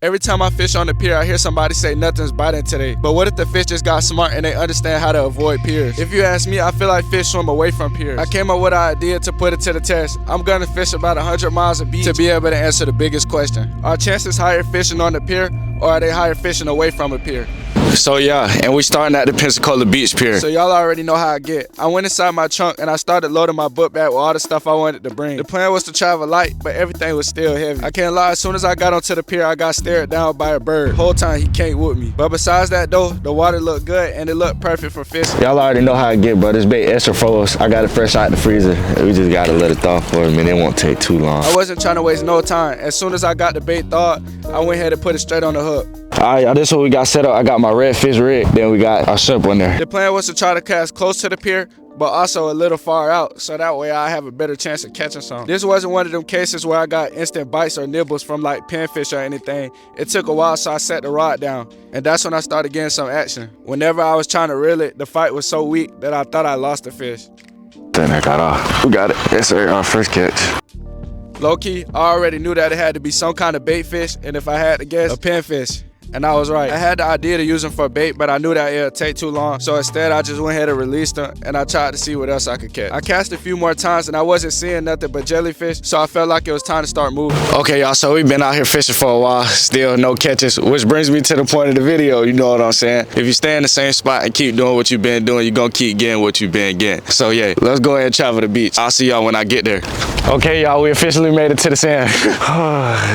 Every time I fish on the pier, I hear somebody say nothing's biting today. But what if the fish just got smart and they understand how to avoid piers? If you ask me, I feel like fish swim away from piers. I came up with an idea to put it to the test. I'm gonna fish about 100 miles of beach to be able to answer the biggest question. Are chances higher fishing on the pier, or are they higher fishing away from a pier? So yeah, and we starting at the Pensacola Beach Pier. So y'all already know how I get. I went inside my trunk and I started loading my book bag with all the stuff I wanted to bring. The plan was to travel light, but everything was still heavy. I can't lie, as soon as I got onto the pier, I got stared down by a bird. Whole time he came with me. But besides that though, the water looked good and it looked perfect for fishing. Y'all already know how I get, bro. This bait extra froze. I got it fresh out the freezer. We just gotta let it thaw for a minute. It won't take too long. I wasn't trying to waste no time. As soon as I got the bait thawed, I went ahead and put it straight on the hook. Alright, y'all, this is what we got set up. I got my red fish rig, then we got our shrimp on there. The plan was to try to cast close to the pier, but also a little far out, so that way I have a better chance of catching some. This wasn't one of them cases where I got instant bites or nibbles from like pinfish or anything. It took a while, so I set the rod down, and that's when I started getting some action. Whenever I was trying to reel it, the fight was so weak that I thought I lost the fish. Then I got off. We got it. That's our first catch. Low-key, I already knew that it had to be some kind of bait fish, and if I had to guess, a pinfish. And I was right. I had the idea to use them for bait, but I knew that it would take too long. So instead, I just went ahead and released them, and I tried to see what else I could catch. I cast a few more times, and I wasn't seeing nothing but jellyfish, so I felt like it was time to start moving. Okay, y'all, so we've been out here fishing for a while, still no catches, which brings me to the point of the video, you know what I'm saying? If you stay in the same spot and keep doing what you've been doing, you're gonna keep getting what you've been getting. So yeah, let's go ahead and travel the beach. I'll see y'all when I get there. Okay, y'all, we officially made it to the sand.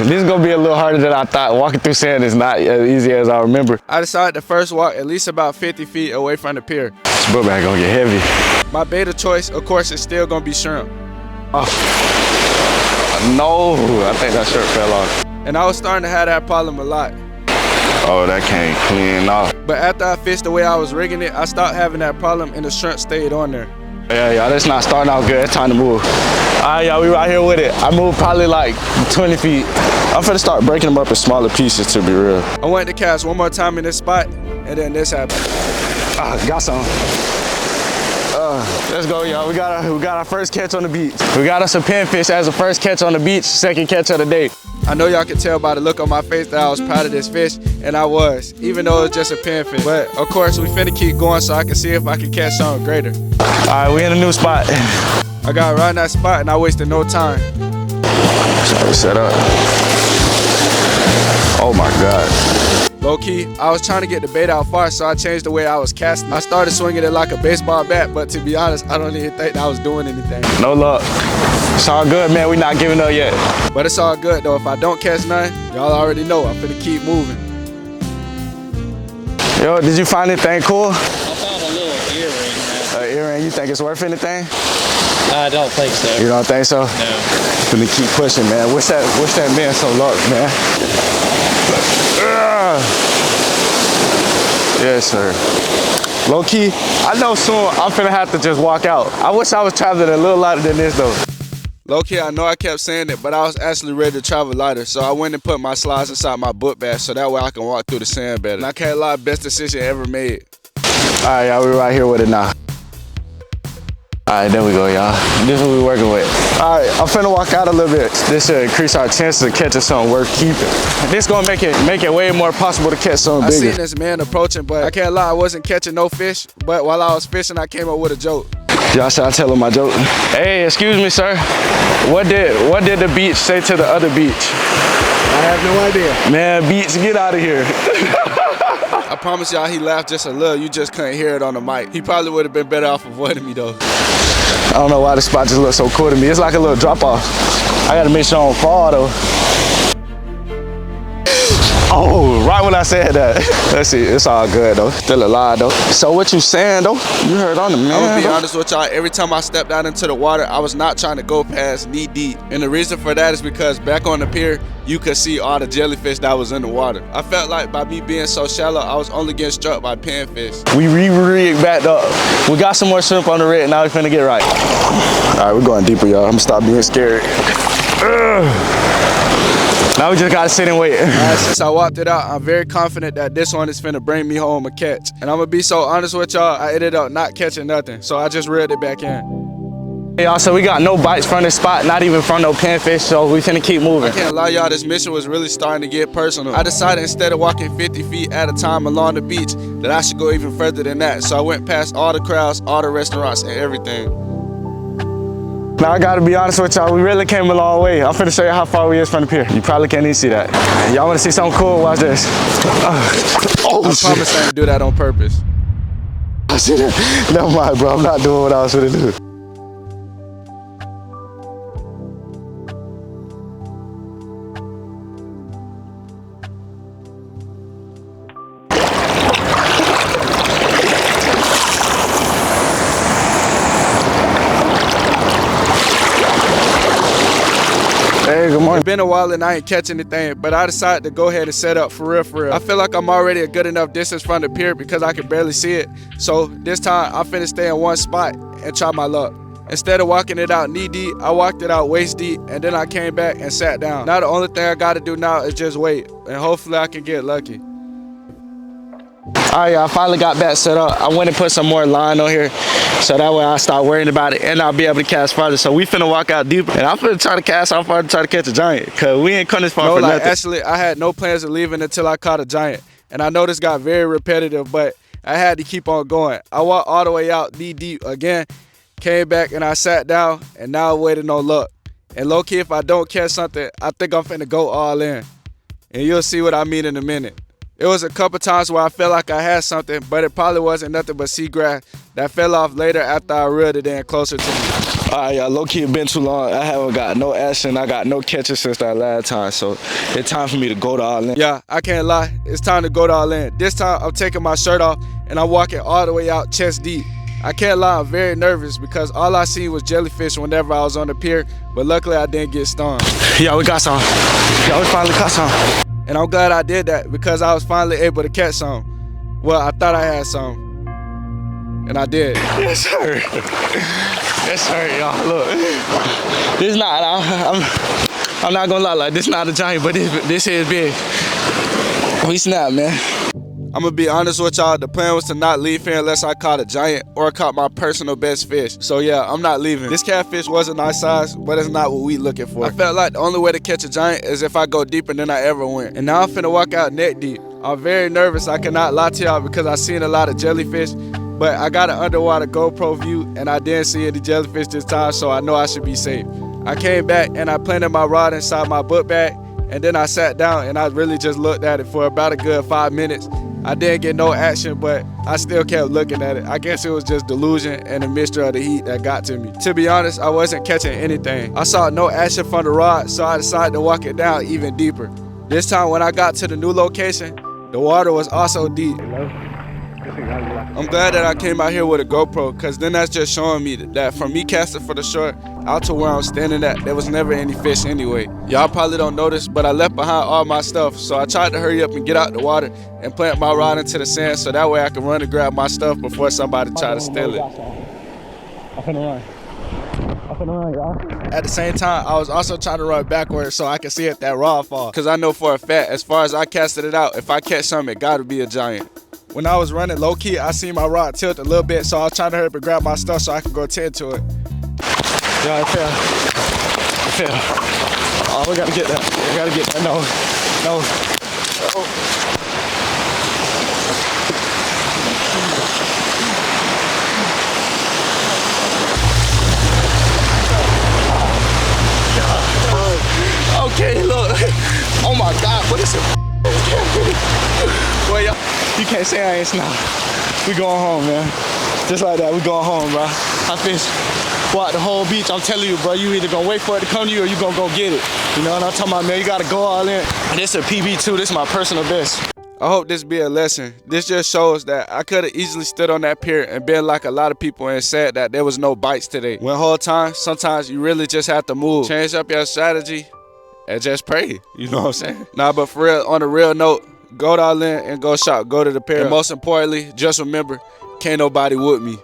This is gonna be a little harder than I thought. Walking through sand is not as easy as I remember. I decided to first walk at least about 50 feet away from the pier. This boat bag gonna get heavy. My bait of choice, of course, is still gonna be shrimp. Oh. No, I think that shrimp fell off. And I was starting to have that problem a lot. Oh, that came clean off. But after I fished the way I was rigging it, I stopped having that problem and the shrimp stayed on there. Yeah, y'all, that's not starting out good. It's time to move. All right, y'all, we right here with it. I moved probably like 20 feet. I'm finna start breaking them up in smaller pieces, to be real. I went to cast one more time in this spot, and then this happened. Got some. Let's go, y'all. We got our first catch on the beach. We got us a pinfish as the first catch on the beach, second catch of the day. I know y'all can tell by the look on my face that I was proud of this fish, and I was, even though it was just a pinfish. But of course, we finna keep going so I can see if I can catch something greater. All right, we in a new spot. I got right in that spot and I wasted no time. So set up. Oh my God. Low key, I was trying to get the bait out far, so I changed the way I was casting. I started swinging it like a baseball bat, but to be honest, I don't even think that I was doing anything. No luck. It's all good, man. We not giving up yet. But it's all good though. If I don't catch none, y'all already know I'm finna keep moving. Yo, did you find anything cool? I found a little earring. An earring? You think it's worth anything? I don't think so. You don't think so? No. Finna keep pushing, man. Wish that man some luck, man. Yes, sir. Low key, I know soon I'm finna have to just walk out. I wish I was traveling a little lighter than this though. Low key, I know I kept saying it, but I was actually ready to travel lighter, so I went and put my slides inside my book bag so that way I can walk through the sand better. And I can't lie, best decision ever made. All right, y'all, we right here with it now. All right, there we go, y'all. This is what we're working with. All right, I'm finna walk out a little bit. This should increase our chances of catching something worth keeping. This gonna make it way more possible to catch something bigger. I seen this man approaching, but I can't lie, I wasn't catching no fish. But while I was fishing, I came up with a joke. Y'all, should I tell him my joke? Hey, excuse me, sir. What did the beach say to the other beach? I have no idea. Man, beach, get out of here. I promise y'all he laughed just a little. You just couldn't hear it on the mic. He probably would have been better off avoiding me though. I don't know why this spot just looks so cool to me. It's like a little drop off. I gotta make sure I don't fall though. Oh, right when I said that. Let's see, it's all good though. Still alive though. So what you saying though? You heard on the man. I'm gonna be honest with y'all, every time I stepped out into the water, I was not trying to go past knee deep. And the reason for that is because back on the pier, you could see all the jellyfish that was in the water. I felt like by me being so shallow, I was only getting struck by pinfish. We re-rigged back up. We got some more shrimp on the rig, now we finna get right. All right, we're going deeper, y'all. I'm gonna stop being scared. Now we just gotta sit and wait. Since I walked it out, I'm very confident that this one is finna bring me home a catch. And I'm gonna be so honest with y'all, I ended up not catching nothing. So I just reeled it back in. Hey, y'all, so we got no bites from this spot, not even from no panfish, so we finna keep moving. I can't lie, y'all, this mission was really starting to get personal. I decided instead of walking 50 feet at a time along the beach, that I should go even further than that. So I went past all the crowds, all the restaurants, and everything. Now I gotta be honest with y'all, we really came a long way. I'm finna show you how far we is from the pier. You probably can't even see that. Y'all wanna see something cool? Watch this. I promise I didn't do that on purpose. I see that. Never mind, bro. I'm not doing what I was gonna do. Hey, good morning. It's been a while and I ain't catch anything, but I decided to go ahead and set up for real. I feel like I'm already a good enough distance from the pier because I can barely see it. So this time I'm finna stay in one spot and try my luck. Instead of walking it out knee deep, I walked it out waist deep, and then I came back and sat down. Now the only thing I gotta do now is just wait, and hopefully I can get lucky. All right, y'all, finally got back set up. I went and put some more line on here, so that way I start worrying about it and I'll be able to cast farther. So we finna walk out deeper, and I'm finna try to cast out far to try to catch a giant, cause we ain't come this far for nothing. Actually, I had no plans of leaving until I caught a giant, and I know this got very repetitive, but I had to keep on going. I walked all the way out knee deep again, came back and I sat down, and now I'm waiting on luck. And low key, if I don't catch something, I think I'm finna go all in, and you'll see what I mean in a minute. It was a couple times where I felt like I had something, but it probably wasn't nothing but seagrass that fell off later after I reeled it in closer to me. All right, y'all, low-key, it's been too long. I haven't got no action. I got no catches since that last time, so it's time for me to go to all in. Yeah, I can't lie. It's time to go to all in. This time, I'm taking my shirt off, and I'm walking all the way out chest deep. I can't lie, I'm very nervous because all I seen was jellyfish whenever I was on the pier, but luckily I didn't get stung. Yeah, we got some. Yeah, we finally caught some. And I'm glad I did that because I was finally able to catch some. Well, I thought I had some, and I did. Yes, sir. Yes, sir, y'all. Look, this not. I'm not gonna lie. Like, this not a giant, but this here is big. We snap, man. I'm gonna be honest with y'all, the plan was to not leave here unless I caught a giant or caught my personal best fish. So yeah, I'm not leaving. This catfish was a nice size, but it's not what we looking for. I felt like the only way to catch a giant is if I go deeper than I ever went. And now I'm finna walk out neck deep. I'm very nervous, I cannot lie to y'all because I seen a lot of jellyfish, but I got an underwater GoPro view and I didn't see any jellyfish this time, so I know I should be safe. I came back and I planted my rod inside my book bag, and then I sat down and I really just looked at it for about a good 5 minutes. I didn't get no action, but I still kept looking at it. I guess it was just delusion and a mixture of the heat that got to me. To be honest, I wasn't catching anything. I saw no action from the rod, so I decided to walk it down even deeper. This time when I got to the new location, the water was also deep. I'm glad that I came out here with a GoPro, because then that's just showing me that from me casting for the shore out to where I'm standing at, there was never any fish anyway. Y'all probably don't notice, but I left behind all my stuff, so I tried to hurry up and get out the water and plant my rod into the sand so that way I can run and grab my stuff before somebody try to steal it. I'm finna run, y'all. At the same time, I was also trying to run backwards so I could see if that rod fall, because I know for a fact, as far as I casted it out, if I catch something, it gotta be a giant. When I was running low key, I seen my rod tilt a little bit, so I was trying to hurry up and grab my stuff so I could go tend to it. Yeah, it fell. It fell. Oh, we gotta get that. We gotta get that. No. Okay, look. Oh my God, what is it? Boy, y'all, you can't say I ain't snap. We going home, man. Just like that, we going home, bro. I fish walk the whole beach. I'm telling you, bro, you either gonna wait for it to come to you or you gonna go get it. You know what I'm talking about, man? You gotta go all in. This is a PB2. This is my personal best. I hope this be a lesson. This just shows that I could have easily stood on that pier and been like a lot of people and said that there was no bites today. When whole time, sometimes you really just have to move. Change up your strategy and just pray. You know what I'm saying? Nah, but for real, on a real note, go all in and go shop. Go to the pier. And most importantly, just remember, can't nobody with me.